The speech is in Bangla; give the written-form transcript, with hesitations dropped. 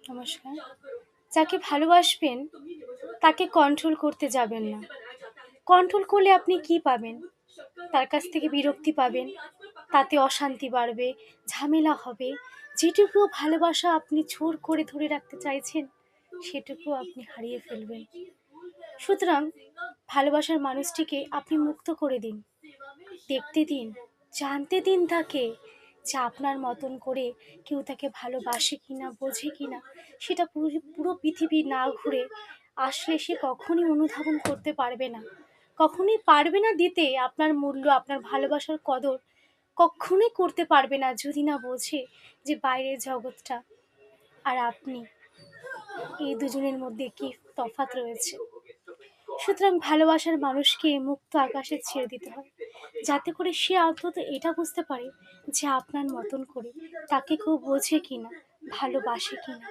নমস্কার। যাকে ভালোবাসবেন তাকে কন্ট্রোল করতে যাবেন না। কন্ট্রোল করলে আপনি কি পাবেন? তার কাছ থেকে বিরক্তি পাবেন, তাতে অশান্তি বাড়বে, ঝামেলা হবে। যেটুকু ভালোবাসা আপনি জোর করে ধরে রাখতে চাইছেন, সেটুকু আপনি হারিয়ে ফেলবেন। সুতরাং ভালোবাসার মানুষটিকে আপনি মুক্ত করে দিন। দেখতে দিন, জানতে দিন তাকে যে আপনার মতন করে কেউ তাকে ভালোবাসে কিনা, বোঝে কিনা। সেটা পুরো পুরো পৃথিবী না ঘুরে আসলে সে কখনই অনুধাবন করতে পারবে না। কখনোই পারবে না দিতে আপনার মূল্য, আপনার ভালোবাসার কদর কক্ষনোই করতে পারবে না যদি না বোঝে যে বাইরের জগৎটা আর আপনি, এই দুজনের মধ্যে কি তফাৎ রয়েছে। সুতরাং ভালোবাসার মানুষকে মুক্ত আকাশে ছেড়ে দিতে হয়, যাতে করে সে অন্তত এটা বুঝতে পারে যে আপনার মতন করে তাকে কেউ বোঝে কিনা, ভালোবাসে কিনা।